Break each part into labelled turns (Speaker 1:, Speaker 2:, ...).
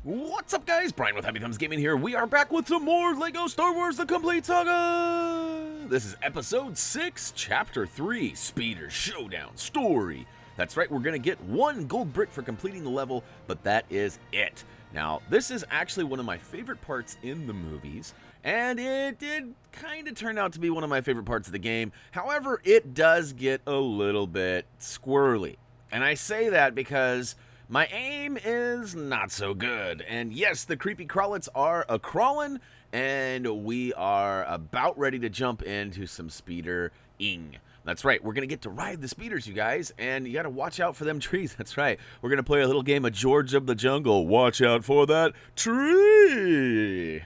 Speaker 1: What's up, guys? Brian with HappyThumbsGaming here. We are back with some more LEGO Star Wars The Complete Saga! This is Episode 6, Chapter 3, Speeder Showdown Story. That's right, we're going to get 1 gold brick for completing the level, but that is it. Now, this is actually one of my favorite parts in the movies, and it did kind of turn out to be one of my favorite parts of the game. However, it does get a little bit squirrely. And I say that because my aim is not so good. And yes, the creepy crawlets are a-crawlin', and we are about ready to jump into some speeder-ing. That's right, we're going to get to ride the speeders, you guys, and you got to watch out for them trees. That's right, we're going to play a little game of George of the Jungle. Watch out for that tree!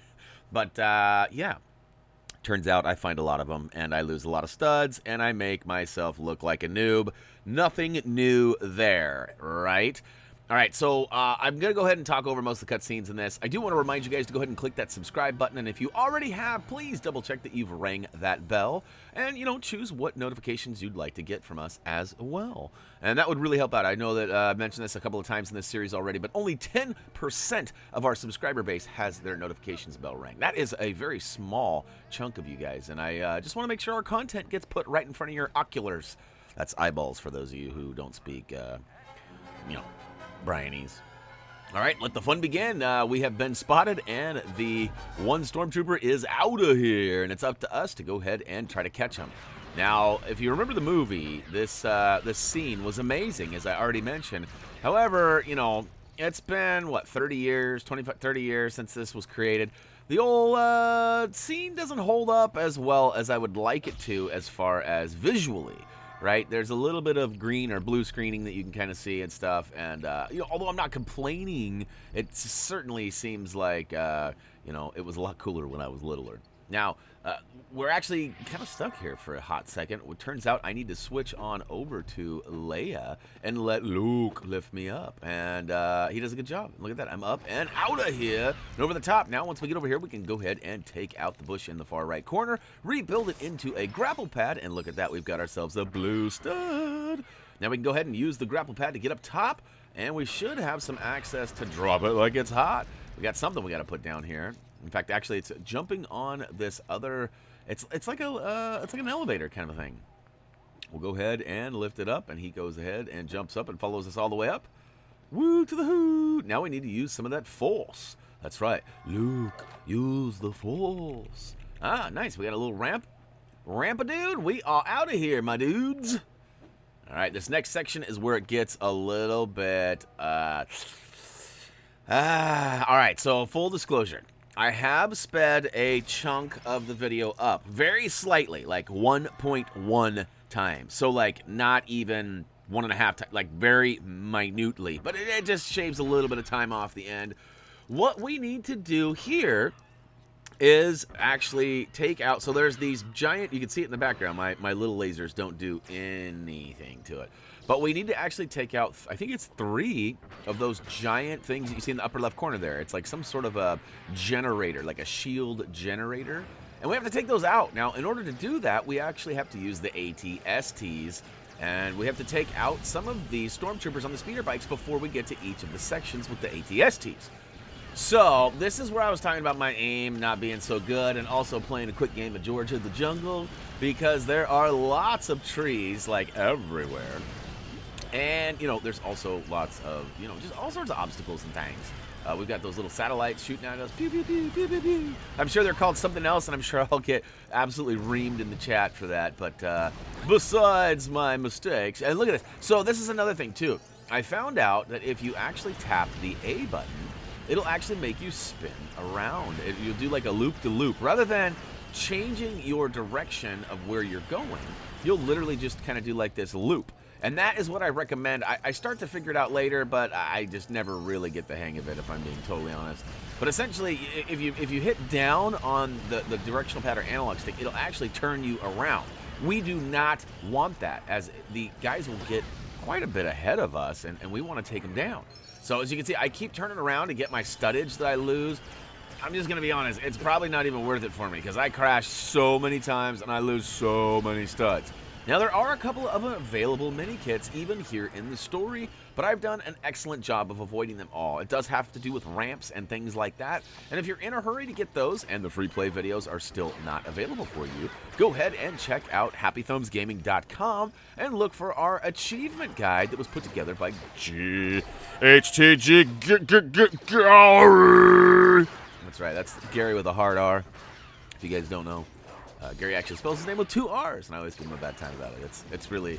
Speaker 1: But, yeah. Turns out I find a lot of them, and I lose a lot of studs, and I make myself look like a noob. Nothing new there, right? All right, so I'm going to go ahead and talk over most of the cutscenes in this. I do want to remind you guys to go ahead and click that subscribe button, and if you already have, please double-check that you've rang that bell, and, you know, choose what notifications you'd like to get from us as well. And that would really help out. I know that I've mentioned this a couple of times in this series already, but only 10% of our subscriber base has their notifications bell rang. That is a very small chunk of you guys, and I just want to make sure our content gets put right in front of your oculars. That's eyeballs for those of you who don't speak, you know, Brianese. All right, let the fun begin. We have been spotted, and the one stormtrooper is out of here, and it's up to us to go ahead and try to catch him. Now, if you remember the movie, this scene was amazing, as I already mentioned. However, you know, it's been, what, 30 years, 25, 30 years since this was created. The old scene doesn't hold up as well as I would like it to as far as visually. Right, there's a little bit of green or blue screening that you can kind of see and stuff, and you know, although I'm not complaining, it certainly seems like you know, it was a lot cooler when I was littler. Now, we're actually kind of stuck here for a hot second. It turns out I need to switch on over to Leia and let Luke lift me up, and he does a good job. Look at that, I'm up and out of here and over the top. Now, once we get over here, we can go ahead and take out the bush in the far right corner, rebuild it into a grapple pad, and look at that, we've got ourselves a blue stud. Now we can go ahead and use the grapple pad to get up top, and we should have some access to drop it like it's hot. We got something we got to put down here. In fact, actually, it's jumping on this other. It's like an elevator kind of thing. We'll go ahead and lift it up, and he goes ahead and jumps up and follows us all the way up. Woo to the hoot! Now we need to use some of that force. That's right, Luke, use the force. Ah, nice. We got a little ramp. Ramp-a-dude, we are out of here, my dudes. All right, this next section is where it gets a little bit. All right, so full disclosure. I have sped a chunk of the video up, very slightly, like 1.1 times. So, like, not even 1.5 times, like, very minutely. But it just shaves a little bit of time off the end. What we need to do here is actually take out, so there's these giant, you can see it in the background, my little lasers don't do anything to it. But we need to actually take out, I think it's 3 of those giant things that you see in the upper left corner there. It's like some sort of a generator, like a shield generator. And we have to take those out. Now, in order to do that, we actually have to use the ATSTs. And we have to take out some of the stormtroopers on the speeder bikes before we get to each of the sections with the ATSTs. So, this is where I was talking about my aim not being so good, and also playing a quick game of George of the Jungle, because there are lots of trees, like, everywhere. And, you know, there's also lots of, you know, just all sorts of obstacles and things. We've got those little satellites shooting at us. Pew, pew, pew, pew, pew, pew. I'm sure they're called something else, and I'm sure I'll get absolutely reamed in the chat for that. But besides my mistakes, and look at this. So this is another thing, too. I found out that if you actually tap the A button, it'll actually make you spin around. You'll do like a loop-de-loop. Rather than changing your direction of where you're going, you'll literally just kind of do like this loop. And that is what I recommend. I start to figure it out later, but I just never really get the hang of it, if I'm being totally honest. But essentially, if you hit down on the directional pad or analog stick, it'll actually turn you around. We do not want that, as the guys will get quite a bit ahead of us, and we want to take them down. So as you can see, I keep turning around to get my studdage that I lose. I'm just going to be honest, it's probably not even worth it for me, because I crash so many times and I lose so many studs. Now, there are a couple of available mini-kits even here in the story, but I've done an excellent job of avoiding them all. It does have to do with ramps and things like that, and if you're in a hurry to get those, and the free play videos are still not available for you, go ahead and check out HappyThumbsGaming.com and look for our achievement guide that was put together by HTG Gary. That's right, that's Gary with a hard R, if you guys don't know. Gary actually spells his name with 2 R's, and I always give him a bad time about it. It's really,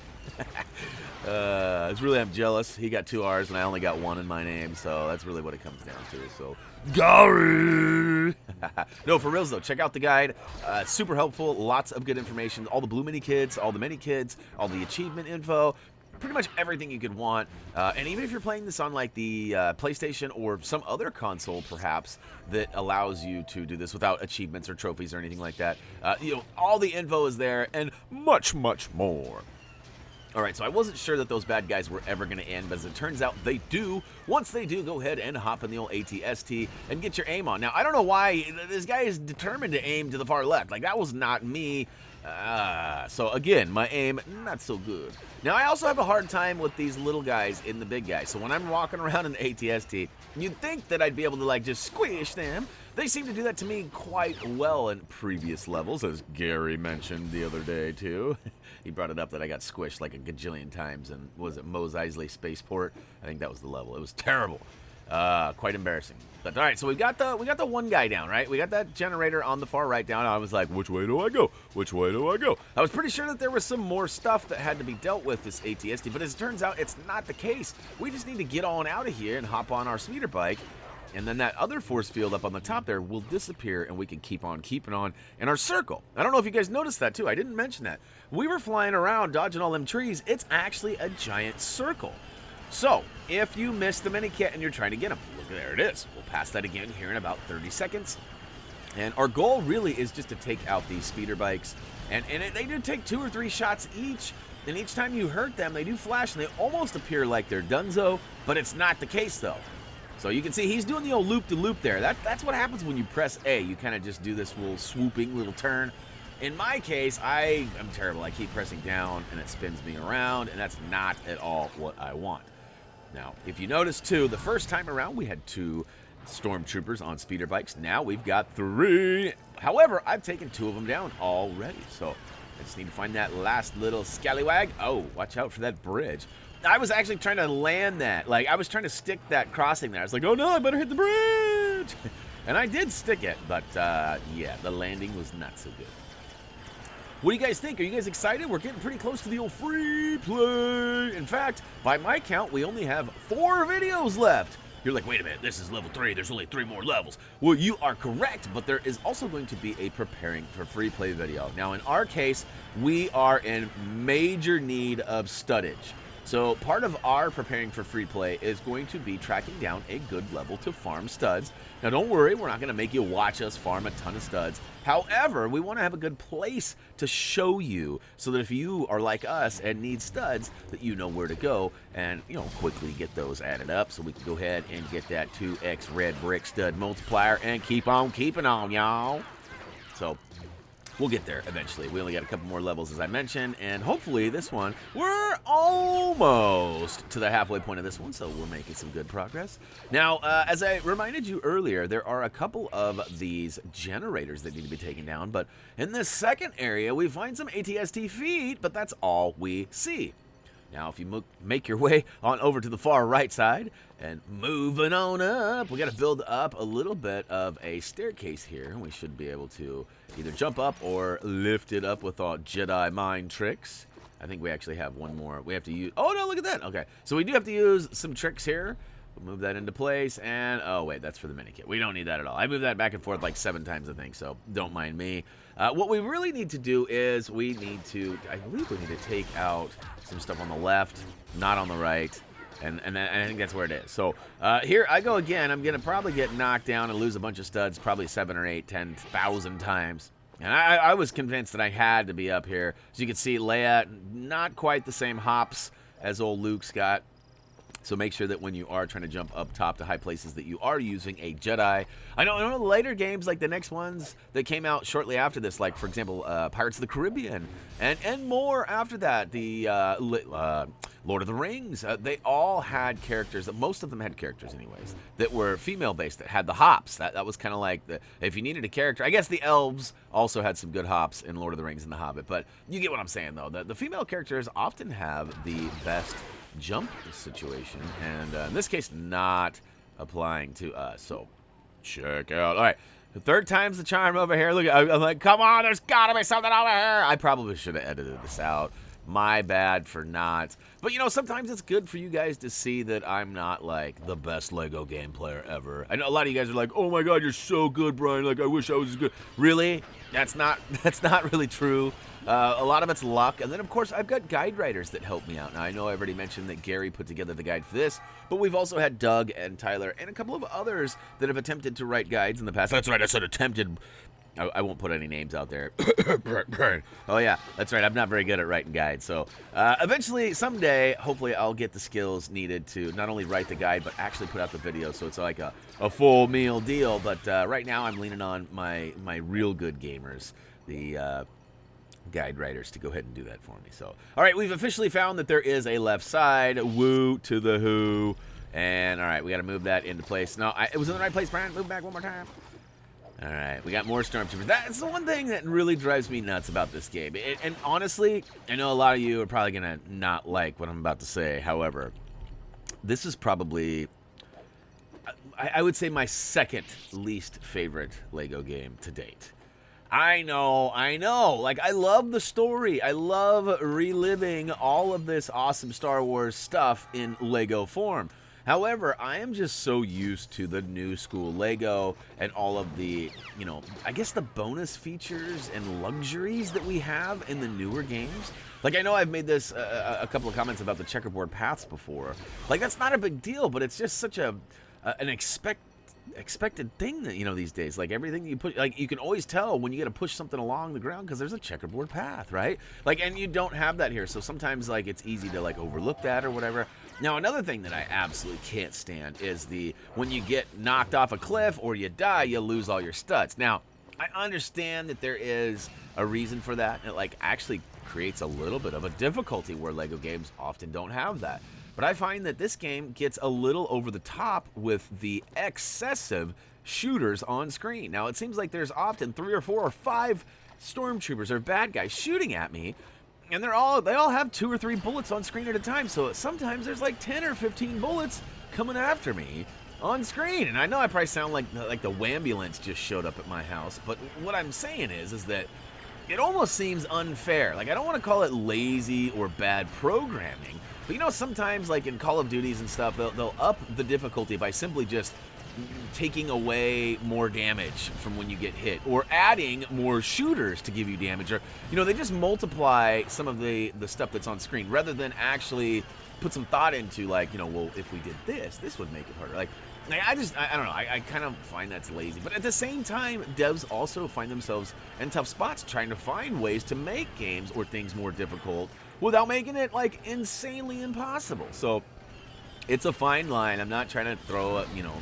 Speaker 1: I'm jealous. He got 2 R's, and I only got 1 in my name, so that's really what it comes down to. So, Gary! No, for reals, though, check out the guide. Super helpful, lots of good information. All the blue mini-kids, all the mini-kids, all the achievement info. Pretty much everything you could want, and even if you're playing this on like the PlayStation or some other console perhaps that allows you to do this without achievements or trophies or anything like that, all the info is there and much more. Alright, so I wasn't sure that those bad guys were ever going to end, but as it turns out they do. Once they do, go ahead and hop in the old ATST and get your aim on. Now, I don't know why this guy is determined to aim to the far left. Like, that was not me. So again, my aim, not so good. Now, I also have a hard time with these little guys in the big guys. So when I'm walking around in the ATST, you'd think that I'd be able to, like, just squish them. They seem to do that to me quite well in previous levels, as Gary mentioned the other day, too. He brought it up that I got squished like a gajillion times, and was it Mos Eisley Spaceport? I think that was the level. It was terrible. Quite embarrassing. But all right, so we got the one guy down, right? We got that generator on the far right down. I was like, which way do I go? Which way do I go? I was pretty sure that there was some more stuff that had to be dealt with this ATST, but as it turns out, it's not the case. We just need to get on out of here and hop on our speeder bike, and then that other force field up on the top there will disappear, and we can keep on keeping on in our circle. I don't know if you guys noticed that too. I didn't mention that. We were flying around, dodging all them trees. It's actually a giant circle. So, if you missed the mini kit and you're trying to get them, look, there it is. We'll pass that again here in about 30 seconds. And our goal really is just to take out these speeder bikes. And they do take 2 or 3 shots each. And each time you hurt them, they do flash, and they almost appear like they're donezo, but it's not the case, though. So you can see he's doing the old loop-to-loop there. That's what happens when you press A. You kind of just do this little swooping little turn. In my case, I'm terrible. I keep pressing down, and it spins me around, and that's not at all what I want. Now, if you notice, too, the first time around, we had 2 stormtroopers on speeder bikes. Now we've got 3. However, I've taken 2 of them down already, so I just need to find that last little scallywag. Oh, watch out for that bridge. I was actually trying to land that. Like, I was trying to stick that crossing there. I was like, oh, no, I better hit the bridge. And I did stick it, but, yeah, the landing was not so good. What do you guys think? Are you guys excited? We're getting pretty close to the old free play. In fact, by my count, we only have 4 videos left. You're like, wait a minute, this is level 3. There's only 3 more levels. Well, you are correct, but there is also going to be a preparing for free play video. Now, in our case, we are in major need of studdage. So part of our preparing for free play is going to be tracking down a good level to farm studs. Now don't worry, we're not going to make you watch us farm a ton of studs. However, we want to have a good place to show you so that if you are like us and need studs, that you know where to go and, quickly get those added up so we can go ahead and get that 2x red brick stud multiplier and keep on keeping on, y'all. So we'll get there eventually. We only got a couple more levels, as I mentioned, and hopefully this one, we're almost to the halfway point of this one, so we're making some good progress. Now, as I reminded you earlier, there are a couple of these generators that need to be taken down, but in this second area, we find some ATST feet, but that's all we see. Now, if you make your way on over to the far right side and moving on up, we got to build up a little bit of a staircase here. And we should be able to either jump up or lift it up with our Jedi mind tricks. I think we actually have one more. We have to use... Oh, no, look at that. Okay, so we do have to use some tricks here. We'll move that into place. And, oh, wait, that's for the mini kit. We don't need that at all. I moved that back and forth like 7 times, I think, so don't mind me. What we really need to do is I believe we need to take out some stuff on the left, not on the right, and I think that's where it is. So here I go again. I'm going to probably get knocked down and lose a bunch of studs, probably 7 or 8, 10,000 times. And I was convinced that I had to be up here. As you can see, Leia, not quite the same hops as old Luke's got. So make sure that when you are trying to jump up top to high places that you are using a Jedi. I know the later games, like the next ones that came out shortly after this, like for example, Pirates of the Caribbean, and more after that, the Lord of the Rings, they all had characters, most of them had characters anyways, that were female-based, that had the hops. That was kind of like, if you needed a character, I guess the elves also had some good hops in Lord of the Rings and The Hobbit, but you get what I'm saying though. The female characters often have the best jump situation, and in this case not applying to us, so check out. All right, the third time's the charm over here. Look, I'm like, come on, there's gotta be something over here. I probably should have edited this out. My bad for not. But you know, sometimes it's good for you guys to see that I'm not like the best Lego game player ever. I know a lot of you guys are like, oh my god, you're so good, Brian, like I wish I was as good. Really? That's not really true. A lot of it's luck, and then of course I've got guide writers that help me out. Now I know I've already mentioned that Gary put together the guide for this, but we've also had Doug and Tyler and a couple of others that have attempted to write guides in the past. That's right, I said attempted. I won't put any names out there. Oh yeah, that's right, I'm not very good at writing guides. So eventually, someday, hopefully I'll get the skills needed to not only write the guide, but actually put out the video, so it's like a full meal deal. But right now I'm leaning on my real good gamers, the guide writers, to go ahead and do that for me. So, all right, we've officially found that there is a left side. Woo to the who. And all right, we got to move that into place. No, it was in the right place, Brian. Move back one more time. All right, we got more stormtroopers. That's the one thing that really drives me nuts about this game. And honestly, I know a lot of you are probably going to not like what I'm about to say. However, this is probably, I would say, my second least favorite Lego game to date. I know. Like, I love the story. I love reliving all of this awesome Star Wars stuff in Lego form. However, I am just so used to the new school Lego and all of the, you know, I guess the bonus features and luxuries that we have in the newer games. Like, I know I've made this a couple of comments about the checkerboard paths before. Like, that's not a big deal, but it's just such an expected thing that, you know, these days. Like, everything you put, like, you can always tell when you got to push something along the ground because there's a checkerboard path, right? Like, and you don't have that here, so sometimes, like, it's easy to, like, overlook that or whatever. Now, another thing that I absolutely can't stand is when you get knocked off a cliff or you die, you lose all your studs. Now, I understand that there is a reason for that. It, like, actually creates a little bit of a difficulty where Lego games often don't have that. But I find that this game gets a little over the top with the excessive shooters on screen. Now, it seems like there's often 3 or 4 or 5 stormtroopers or bad guys shooting at me, and they all have 2 or 3 bullets on screen at a time. So sometimes there's like 10 or 15 bullets coming after me on screen. And I know I probably sound like the Wambulance just showed up at my house, but what I'm saying is that it almost seems unfair. Like, I don't want to call it lazy or bad programming, but you know, sometimes like in Call of Duties and stuff, they'll up the difficulty by simply just taking away more damage from when you get hit, or adding more shooters to give you damage, or, you know, they just multiply some of the stuff that's on screen rather than actually put some thought into, like, you know, well, if we did this would make it harder. Like I don't know, I kind of find that's lazy. But at the same time, devs also find themselves in tough spots trying to find ways to make games or things more difficult without making it, like, insanely impossible. So it's a fine line. I'm not trying to throw, you know,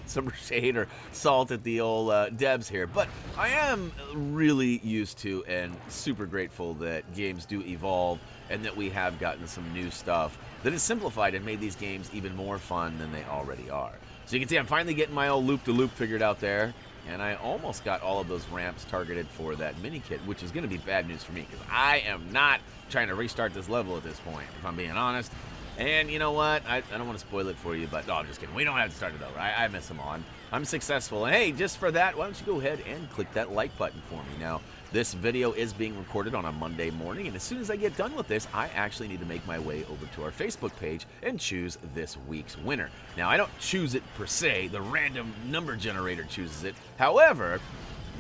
Speaker 1: some shade or salt at the old devs here, but I am really used to and super grateful that games do evolve and that we have gotten some new stuff that has simplified and made these games even more fun than they already are. So you can see I'm finally getting my old loop-to-loop figured out there, and I almost got all of those ramps targeted for that mini kit, which is going to be bad news for me because I am not trying to restart this level at this point, if I'm being honest. And you know what? I don't want to spoil it for you, but no, I'm just kidding. We don't have to start it over. I miss them on. I'm successful. And hey, just for that, why don't you go ahead and click that like button for me. Now, this video is being recorded on a Monday morning, and as soon as I get done with this, I actually need to make my way over to our Facebook page and choose this week's winner. Now, I don't choose it per se. The random number generator chooses it. However,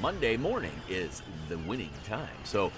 Speaker 1: Monday morning is the winning time. So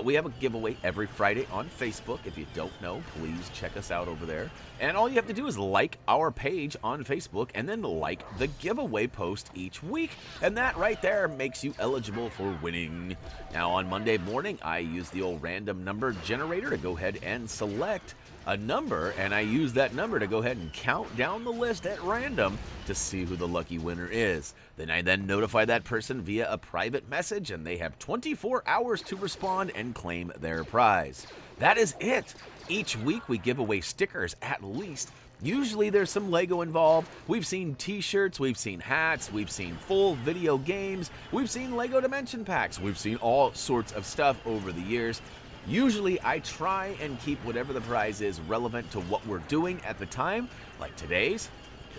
Speaker 1: we have a giveaway every Friday on Facebook. If you don't know, please check us out over there. And all you have to do is like our page on Facebook and then like the giveaway post each week. And that right there makes you eligible for winning. Now, on Monday morning, I use the old random number generator to go ahead and select a number, and I use that number to go ahead and count down the list at random to see who the lucky winner is. Then I notify that person via a private message, and they have 24 hours to respond and claim their prize. That is it. Each week we give away stickers at least. Usually there's some Lego involved. We've seen t-shirts, we've seen hats, we've seen full video games, we've seen Lego Dimension Packs, we've seen all sorts of stuff over the years. Usually I try and keep whatever the prize is relevant to what we're doing at the time. Like today's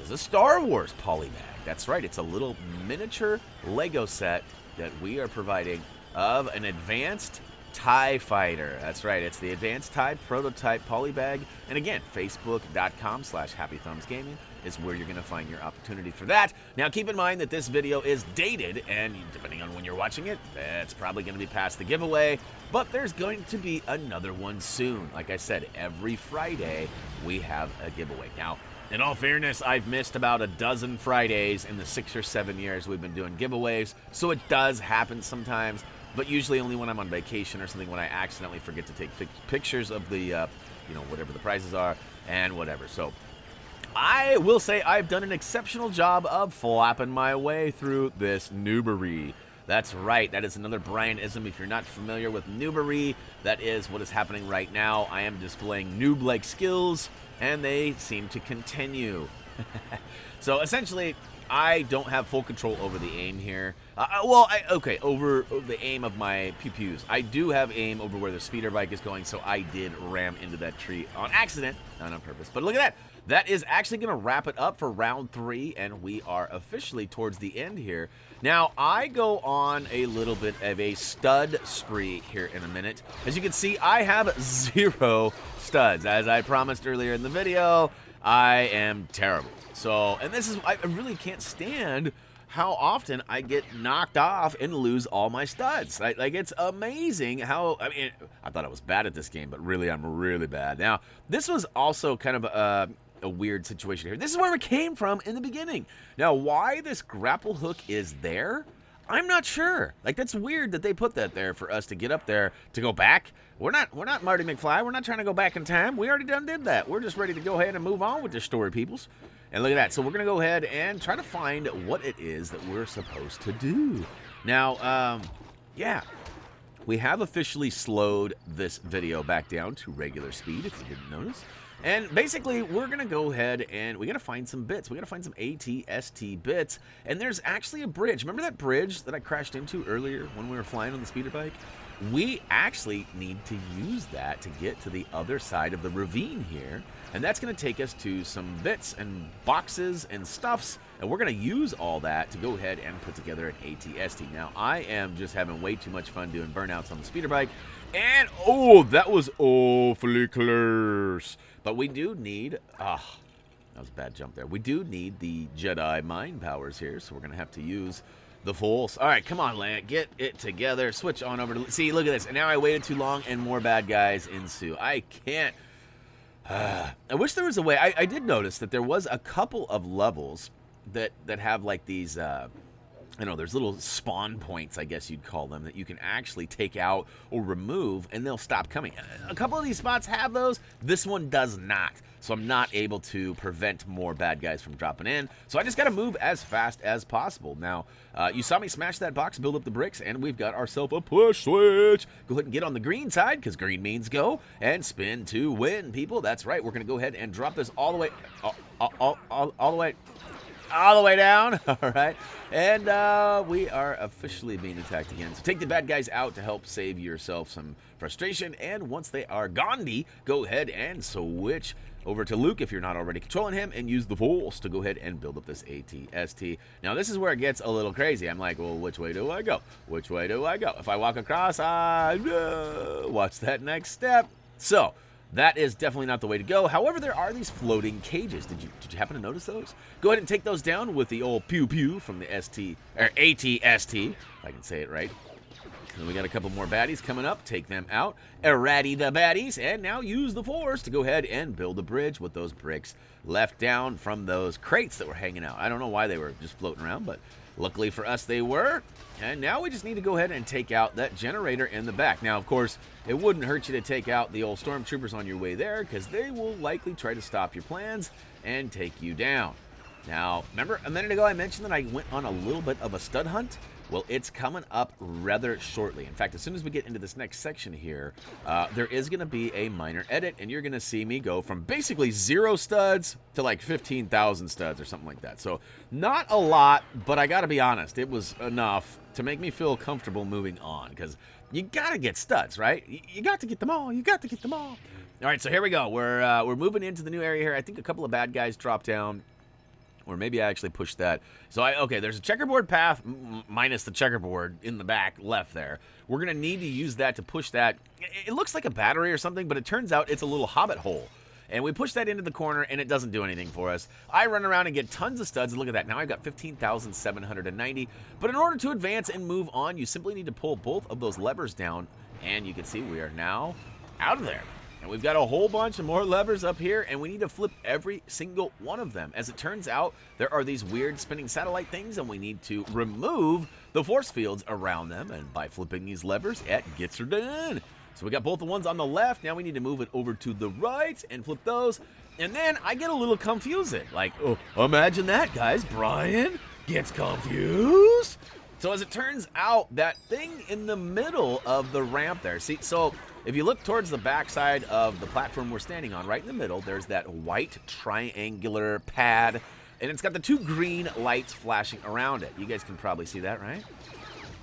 Speaker 1: is a Star Wars polybag. That's right, it's a little miniature Lego set that we are providing of an advanced TIE Fighter. That's right, it's the Advanced TIE Prototype Polybag. And again, facebook.com/HappyThumbsGaming is where you're going to find your opportunity for that. Now, keep in mind that this video is dated, and depending on when you're watching it, it's probably going to be past the giveaway, but there's going to be another one soon. Like I said, every Friday we have a giveaway. Now, in all fairness, I've missed about a dozen Fridays in the 6 or 7 years we've been doing giveaways, so it does happen sometimes. But usually only when I'm on vacation or something, when I accidentally forget to take pictures of the, whatever the prizes are and whatever. So I will say I've done an exceptional job of flapping my way through this noobery. That's right. That is another Brian-ism. If you're not familiar with noobery, that is what is happening right now. I am displaying noob-like skills, and they seem to continue. So essentially, I don't have full control over the aim here. Over the aim of my pew-pews. I do have aim over where the speeder bike is going, so I did ram into that tree on accident, not on purpose. But look at that. That is actually going to wrap it up for round 3, and we are officially towards the end here. Now, I go on a little bit of a stud spree here in a minute. As you can see, I have 0 studs. As I promised earlier in the video, I am terrible. So, and this is, I really can't stand how often I get knocked off and lose all my studs. Like, it's amazing how, I mean, I thought I was bad at this game, but really, I'm really bad. Now, this was also kind of a weird situation here. This is where it came from in the beginning. Now, why this grapple hook is there, I'm not sure. Like, that's weird that they put that there for us to get up there to go back. We're not Marty McFly. We're not trying to go back in time. We already did that. We're just ready to go ahead and move on with this story, peoples. And look at that. So we're going to go ahead and try to find what it is that we're supposed to do. Now, yeah, we have officially slowed this video back down to regular speed, if you didn't notice. And basically, we're going to go ahead and we got to find some bits. We got to find some ATST bits. And there's actually a bridge. Remember that bridge that I crashed into earlier when we were flying on the speeder bike? We actually need to use that to get to the other side of the ravine here. And that's going to take us to some bits and boxes and stuffs. And we're going to use all that to go ahead and put together an ATST. Now, I am just having way too much fun doing burnouts on the speeder bike. And, oh, that was awfully close. But we do need, that was a bad jump there. We do need the Jedi mind powers here, so we're going to have to use the Force. All right, come on, Land, get it together. Switch on over to, see, look at this. And now I waited too long, and more bad guys ensue. I can't. I wish there was a way. I did notice that there was a couple of levels that have like these, there's little spawn points, I guess you'd call them, that you can actually take out or remove, and they'll stop coming. A couple of these spots have those. This one does not. So I'm not able to prevent more bad guys from dropping in. So I just got to move as fast as possible. Now, you saw me smash that box, build up the bricks, and we've got ourselves a push switch. Go ahead and get on the green side, because green means go, and spin to win, people. That's right. We're going to go ahead and drop this all the way, all the way down. All right. And we are officially being attacked again. So take the bad guys out to help save yourself some frustration. And once they are Gandhi, go ahead and switch over to Luke if you're not already controlling him, and use the Force to go ahead and build up this ATST. Now, this is where it gets a little crazy. I'm like, well, which way do I go? Which way do I go? If I walk across, what's that next step? So that is definitely not the way to go. However, there are these floating cages. Did you happen to notice those? Go ahead and take those down with the old pew-pew from the ATST, if I can say it right. And we got a couple more baddies coming up. Take them out. Errati the baddies. And now use the Force to go ahead and build a bridge with those bricks left down from those crates that were hanging out. I don't know why they were just floating around, but Luckily for us, they were. And now we just need to go ahead and take out that generator in the back. Now, of course, it wouldn't hurt you to take out the old stormtroopers on your way there, because they will likely try to stop your plans and take you down. Now, remember a minute ago I mentioned that I went on a little bit of a stud hunt? Well, it's coming up rather shortly. In fact, as soon as we get into this next section here, there is going to be a minor edit, and you're going to see me go from basically 0 studs to like 15,000 studs or something like that. So not a lot, but I got to be honest, it was enough to make me feel comfortable moving on, because you got to get studs, right? You got to get them all. You got to get them all. All right, so here we go. We're moving into the new area here. I think a couple of bad guys dropped down. Or maybe I actually pushed that. So, okay, there's a checkerboard path, minus the checkerboard in the back left there. We're going to need to use that to push that. It looks like a battery or something, but it turns out it's a little hobbit hole. And we push that into the corner, and it doesn't do anything for us. I run around and get tons of studs, and look at that. Now I've got 15,790. But in order to advance and move on, you simply need to pull both of those levers down, and you can see we are now out of there. And we've got a whole bunch of more levers up here, and we need to flip every single one of them. As it turns out, there are these weird spinning satellite things, and we need to remove the force fields around them. And by flipping these levers, it gets her done. So we got both the ones on the left. Now we need to move it over to the right and flip those. And then I get a little confused. Like, oh, imagine that, guys. Brian gets confused. So as it turns out, that thing in the middle of the ramp there, see, so if you look towards the backside of the platform we're standing on, right in the middle, there's that white triangular pad, and it's got the 2 green lights flashing around it. You guys can probably see that, right?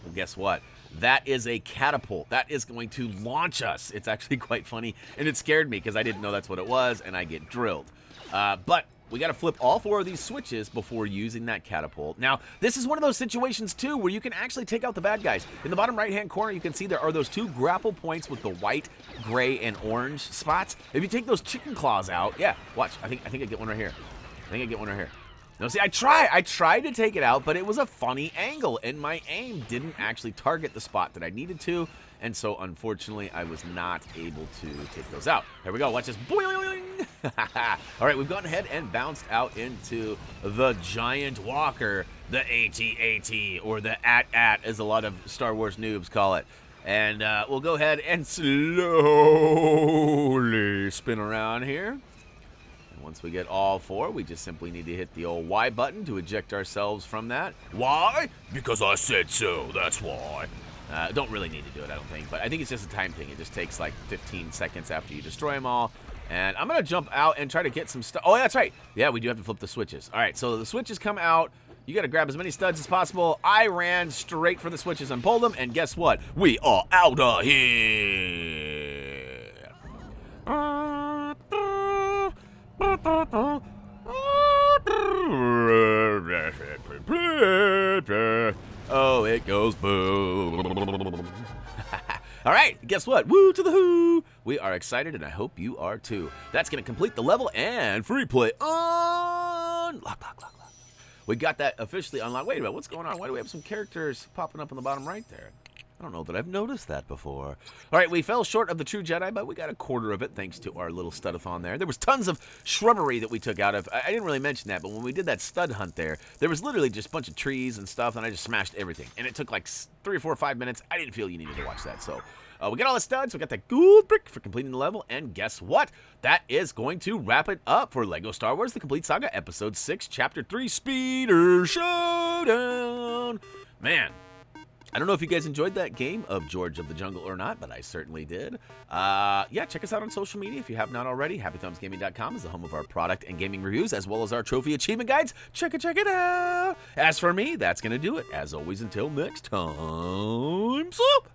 Speaker 1: Well, guess what? That is a catapult. That is going to launch us. It's actually quite funny, and it scared me because I didn't know that's what it was, and I get drilled. But we got to flip all 4 of these switches before using that catapult. Now, this is one of those situations, too, where you can actually take out the bad guys. In the bottom right-hand corner, you can see there are those 2 grapple points with the white, gray, and orange spots. If you take those chicken claws out, yeah, watch. I think I get one right here. No, see, I tried to take it out, but it was a funny angle, and my aim didn't actually target the spot that I needed to, and so, unfortunately, I was not able to take those out. There we go. Watch this. Boing! All right, we've gone ahead and bounced out into the giant walker, the AT-AT, or the AT-AT, as a lot of Star Wars noobs call it. And we'll go ahead and slowly spin around here. Once we get all 4, we just simply need to hit the old Y button to eject ourselves from that. Why? Because I said so, that's why. Don't really need to do it, I don't think, but I think it's just a time thing. It just takes like 15 seconds after you destroy them all. And I'm going to jump out and try to get some stuff. Oh, that's right. Yeah, we do have to flip the switches. All right, so the switches come out. You got to grab as many studs as possible. I ran straight for the switches and pulled them, and guess what? We are out of here. Oh, it goes boom. All right, guess what? Woo to the who! We are excited, and I hope you are too. That's going to complete the level and free play on. Lock. We got that officially unlocked. Wait a minute, what's going on? Why do we have some characters popping up on the bottom right there? I don't know that I've noticed that before. All right, we fell short of the true Jedi, but we got a quarter of it thanks to our little studathon there. There was tons of shrubbery that we took out of. I didn't really mention that, but when we did that stud hunt there was literally just a bunch of trees and stuff, and I just smashed everything. And it took like 3 or 4 or 5 minutes. I didn't feel you needed to watch that. So we got all the studs. We got that gold brick for completing the level. And guess what? That is going to wrap it up for LEGO Star Wars The Complete Saga Episode 6, Chapter 3, Speeder Showdown. Man, I don't know if you guys enjoyed that game of George of the Jungle or not, but I certainly did. Yeah, check us out on social media if you have not already. HappyThumbsGaming.com is the home of our product and gaming reviews, as well as our trophy achievement guides. Check it out. As for me, that's going to do it. As always, until next time, soup.